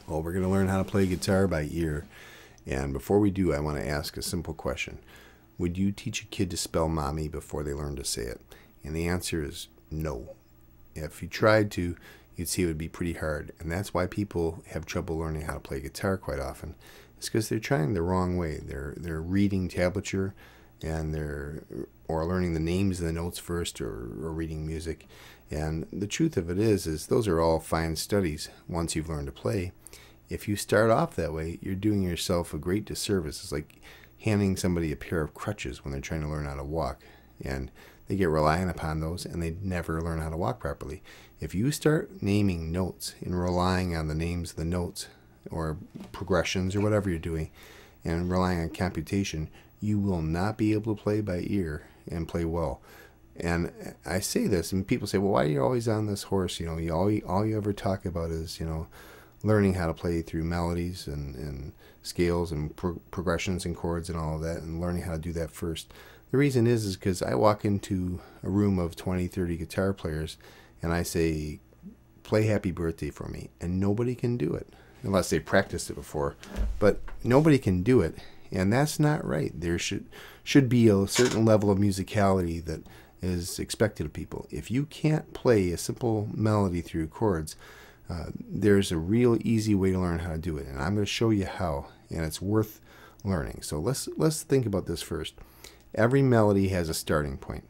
Well, we're going to learn how to play guitar by ear. And before we do, I want to ask a simple question. Would you teach a kid to spell mommy before they learn to say it? And the answer is no. If you tried to, you'd see it would be pretty hard. And that's why people have trouble learning how to play guitar quite often. It's because they're trying the wrong way. They're reading tablature and or learning the names of the notes first, or reading music. And the truth of it is those are all fine studies once you've learned to play. If you start off that way, you're doing yourself a great disservice. It's like handing somebody a pair of crutches when they're trying to learn how to walk. And they get reliant upon those and they never learn how to walk properly. If you start naming notes and relying on the names of the notes or progressions or whatever you're doing and relying on computation, you will not be able to play by ear and play well. And I say this and people say, well, why are you always on this horse? You know, all you ever talk about is, you know, learning how to play through melodies and scales and progressions and chords and all of that, and learning how to do that first. The reason is because I walk into a room of 20, 30 guitar players and I say, play Happy Birthday for me, and nobody can do it unless they practiced it before, but nobody can do it, and that's not right. There should be a certain level of musicality that is expected of people. If you can't play a simple melody through chords, there's a real easy way to learn how to do it, and I'm going to show you how, and it's worth learning. So let's think about this first. Every melody has a starting point,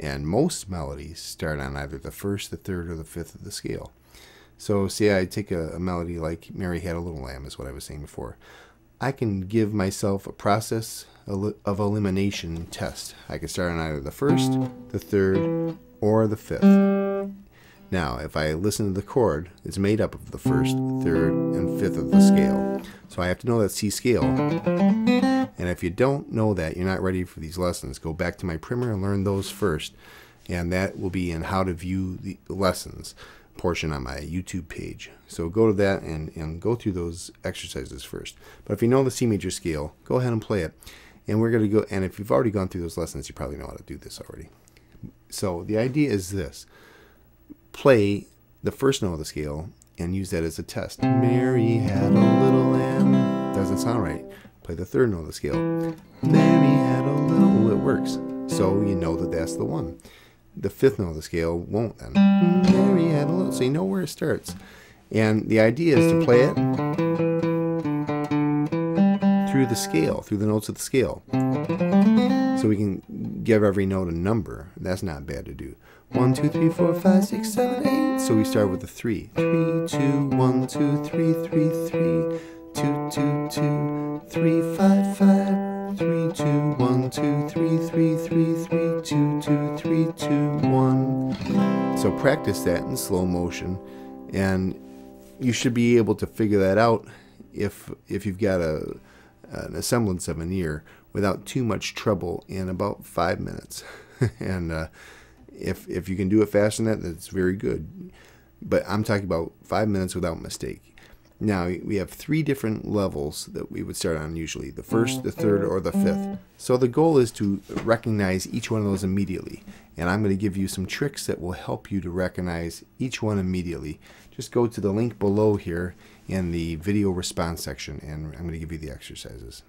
and most melodies start on either the first, the third, or the fifth of the scale. So say I take a melody like Mary Had a Little Lamb, is what I was saying before. I can give myself a process of elimination test. I can start on either the first, the third, or the fifth. Now, if I listen to the chord, it's made up of the first, third, and fifth of the scale. So I have to know that C scale. And if you don't know that, you're not ready for these lessons. Go back to my primer and learn those first. And that will be in how to view the lessons portion on my YouTube page. So go to that and go through those exercises first. But if you know the C major scale, go ahead and play it. And we're going to go, and if you've already gone through those lessons, you probably know how to do this already. So the idea is this. Play the first note of the scale and use that as a test. Mary had a little lamb. Doesn't sound right. Play the third note of the scale. Mary had a little. It works. So you know that that's the one. The fifth note of the scale won't then. Mary had a little. So you know where it starts. And the idea is to play it through the scale, through the notes of the scale. So we can give every note a number. That's not bad to do. 1, 2, 3, 4, 5, 6, 7, 8. So we start with the 3. 3, 2, 1, 2, 3, 3, 3. 2, 2, 2, 3, 5, 5. 3, 2, 1, 2, 3, 3, 3, 3, 2, 2, 3, 2, 1. So practice that in slow motion, and you should be able to figure that out if you've got a semblance of an ear without too much trouble in about 5 minutes. And if you can do it faster than that, that's very good. But I'm talking about 5 minutes without mistake. Now, we have 3 different levels that we would start on usually. The first, the third, or the fifth. So the goal is to recognize each one of those immediately. And I'm going to give you some tricks that will help you to recognize each one immediately. Just go to the link below here in the video response section, and I'm going to give you the exercises.